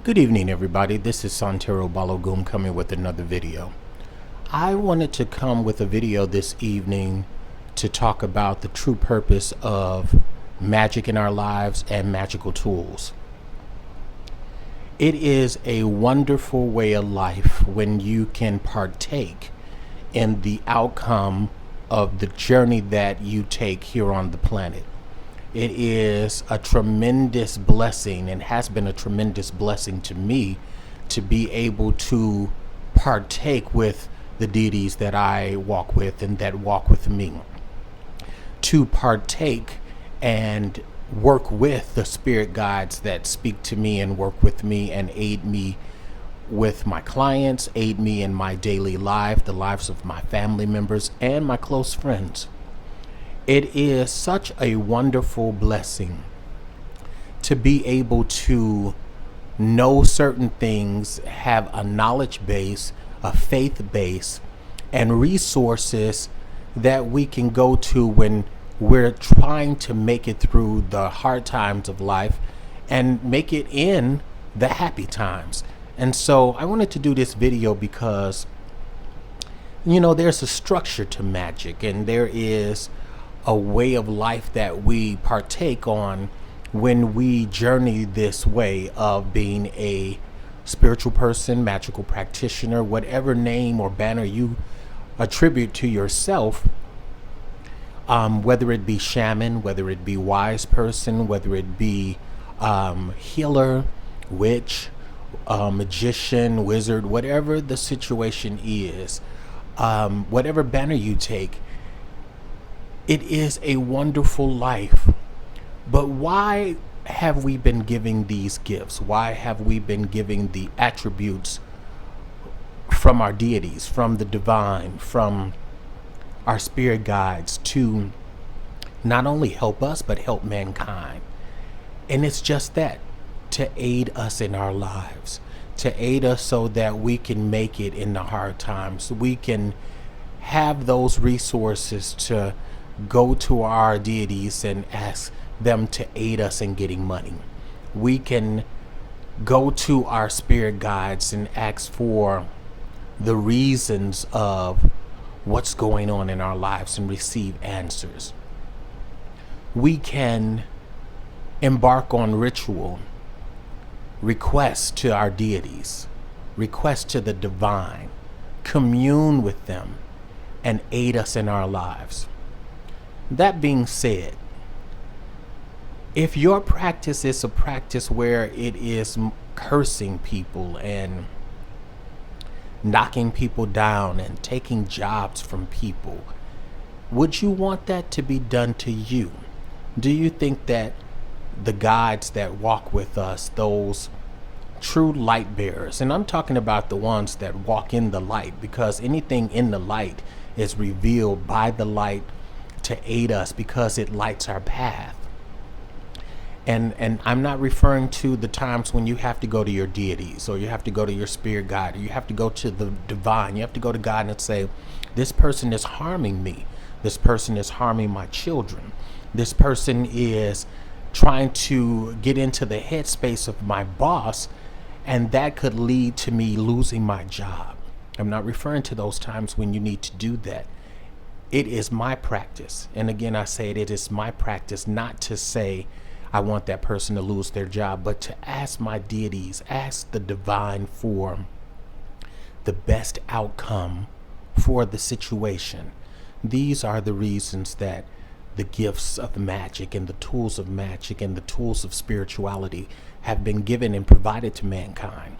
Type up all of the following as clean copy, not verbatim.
Good evening, everybody. This is Santero Balogum coming with another video. I wanted to come with a video this evening to talk about the true purpose of magic in our lives and magical tools. It is a wonderful way of life when you can partake in the outcome of the journey that you take here on the planet. It is a tremendous blessing and has been a tremendous blessing to me to be able to partake with the deities that I walk with and that walk with me. To partake and work with the spirit guides that speak to me and work with me and aid me with my clients, aid me in my daily life, the lives of my family members and my close friends. It is such a wonderful blessing to be able to know certain things, have a knowledge base, a faith base, and resources that we can go to when we're trying to make it through the hard times of life and make it in the happy times. And so I wanted to do this video because, there's a structure to magic, and there is a way of life that we partake on when we journey this way of being a spiritual person, magical practitioner, whatever name or banner you attribute to yourself, whether it be shaman, whether it be wise person, whether it be healer, witch, magician, wizard, whatever the situation is, whatever banner you take, it is a wonderful life. But why have we been giving these gifts? Why have we been giving the attributes from our deities, from the divine, from our spirit guides to not only help us, but help mankind? And it's just that, to aid us in our lives, to aid us so that we can make it in the hard times. We can have those resources to go to our deities and ask them to aid us in getting money. We can go to our spirit guides and ask for the reasons of what's going on in our lives and receive answers. We can embark on ritual, request to our deities, request to the divine, commune with them, and aid us in our lives. That being said, if your practice is a practice where it is cursing people and knocking people down and taking jobs from people, would you want that to be done to you? Do you think that the guides that walk with us, those true light bearers, and I'm talking about the ones that walk in the light, because anything in the light is revealed by the light to aid us because it lights our path. And I'm not referring to the times when you have to go to your deities or you have to go to your spirit guide or you have to go to the divine. You have to go to God and say, this person is harming me. This person is harming my children. This person is trying to get into the headspace of my boss, and that could lead to me losing my job. I'm not referring to those times when you need to do that. It is my practice. And again, I say it is my practice not to say I want that person to lose their job, but to ask my deities, ask the divine for the best outcome for the situation. These are the reasons that the gifts of magic and the tools of magic and the tools of spirituality have been given and provided to mankind,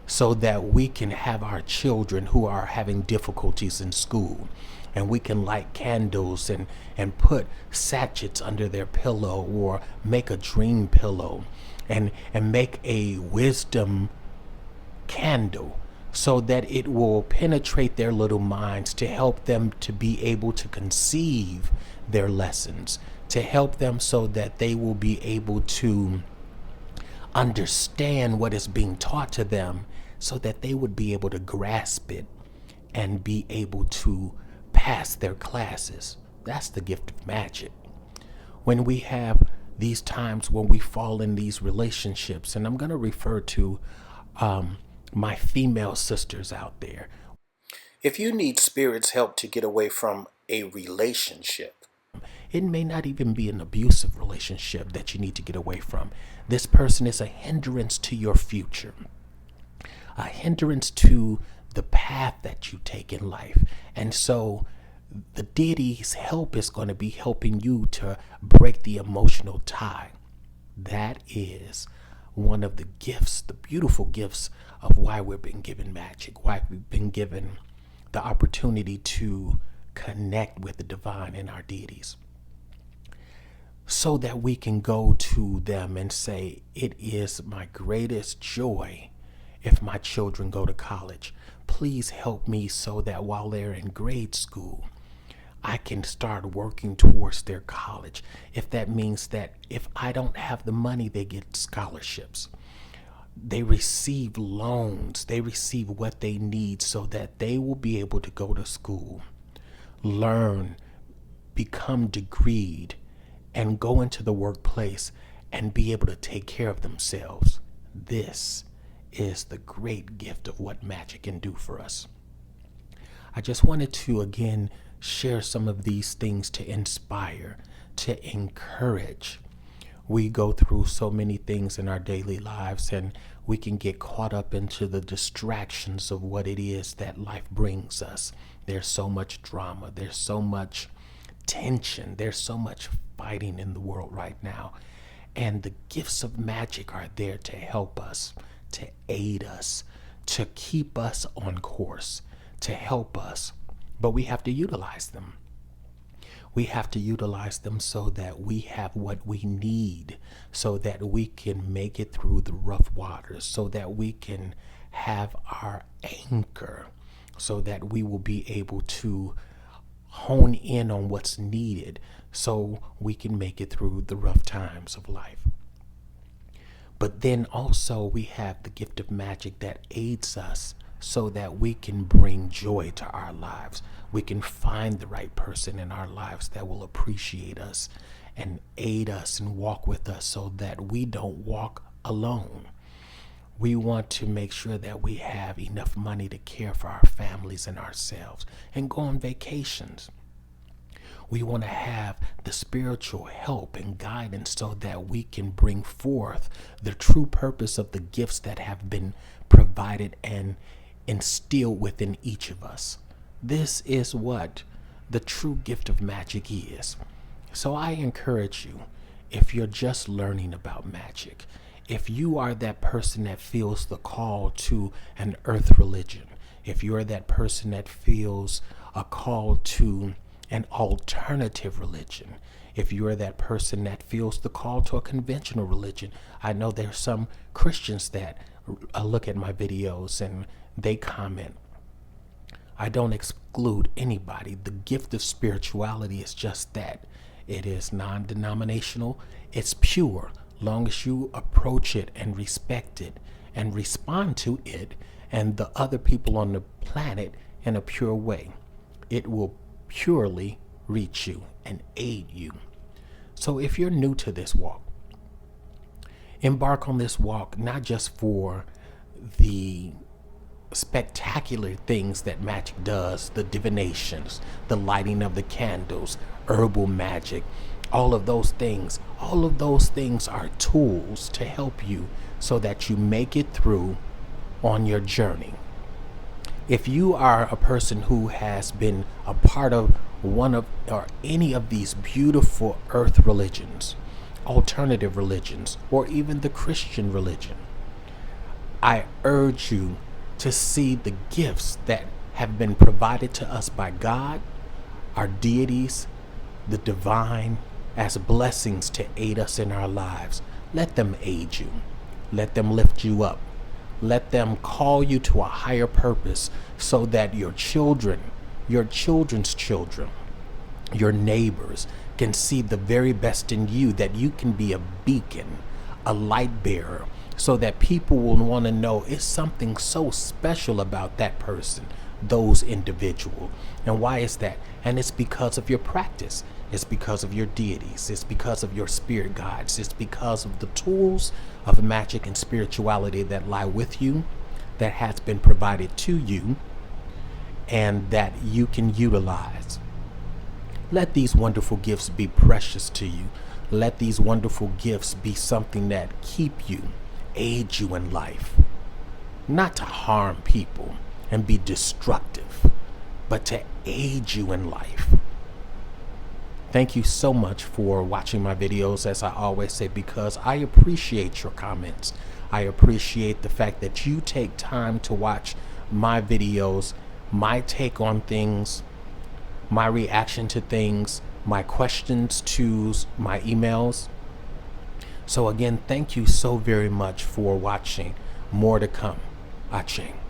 so that we can have our children who are having difficulties in school, and we can light candles and put sachets under their pillow, or make a dream pillow and make a wisdom candle, so that it will penetrate their little minds to help them to be able to conceive their lessons, to help them so that they will be able to understand what is being taught to them, so that they would be able to grasp it and be able to pass their classes. That's the gift of magic. When we have these times when we fall in these relationships, and I'm going to refer to my female sisters out there. If you need Spirit's help to get away from a relationship, it may not even be an abusive relationship that you need to get away from. This person is a hindrance to your future, a hindrance to the path that you take in life. And so the deity's help is going to be helping you to break the emotional tie. That is one of the gifts, the beautiful gifts of why we've been given magic, why we've been given the opportunity to connect with the divine in our deities, so that we can go to them and say, it is my greatest joy if my children go to college. Please help me so that while they're in grade school, I can start working towards their college. If that means that if I don't have the money, they get scholarships. They receive loans. They receive what they need so that they will be able to go to school, learn, become degreed, and go into the workplace and be able to take care of themselves. This is the great gift of what magic can do for us. I just wanted to again share some of these things to inspire, to encourage. We go through so many things in our daily lives, and we can get caught up into the distractions of what it is that life brings us. There's so much drama. There's so much tension. There's so much fighting in the world right now. And the gifts of magic are there to help us, to aid us, to keep us on course, to help us. But we have to utilize them. We have to utilize them so that we have what we need, so that we can make it through the rough waters, so that we can have our anchor, so that we will be able to hone in on what's needed so we can make it through the rough times of life. But then also we have the gift of magic that aids us so that we can bring joy to our lives. We can find the right person in our lives that will appreciate us and aid us and walk with us so that we don't walk alone. We want to make sure that we have enough money to care for our families and ourselves and go on vacations. We want to have the spiritual help and guidance so that we can bring forth the true purpose of the gifts that have been provided and instilled within each of us. This is what the true gift of magic is. So I encourage you, if you're just learning about magic, if you are that person that feels the call to an earth religion, if you're that person that feels a call to an alternative religion, if you're that person that feels the call to a conventional religion, I know there's some Christians that look at my videos and they comment. I don't exclude anybody. The gift of spirituality is just that. It is non-denominational. It's pure. Long as you approach it and respect it and respond to it and the other people on the planet in a pure way, it will purely reach you and aid you. So if you're new to this walk, embark on this walk not just for the spectacular things that magic does, the divinations, the lighting of the candles, herbal magic, all of those things are tools to help you so that you make it through on your journey. If you are a person who has been a part of one of or any of these beautiful earth religions, alternative religions, or even the Christian religion, I urge you to see the gifts that have been provided to us by God, our deities, the divine, as blessings to aid us in our lives. Let them aid you. Let them lift you up. Let them call you to a higher purpose so that your children, your children's children, your neighbors can see the very best in you, that you can be a beacon, a light bearer, so that people will want to know it's something so special about that person. those individuals. And why is that? And it's because of your practice. It's because of your deities. It's because of your spirit guides. It's because of the tools of magic and spirituality that lie with you, that has been provided to you, and that you can utilize. Let these wonderful gifts be precious to you. Let these wonderful gifts be something that keep you, aid you in life, not to harm people and be destructive, but to aid you in life. Thank you so much for watching my videos, as I always say, because I appreciate your comments. I appreciate the fact that you take time to watch my videos, my take on things, my reaction to things, my questions to my emails. So again, thank you so very much for watching. More to come. Aching.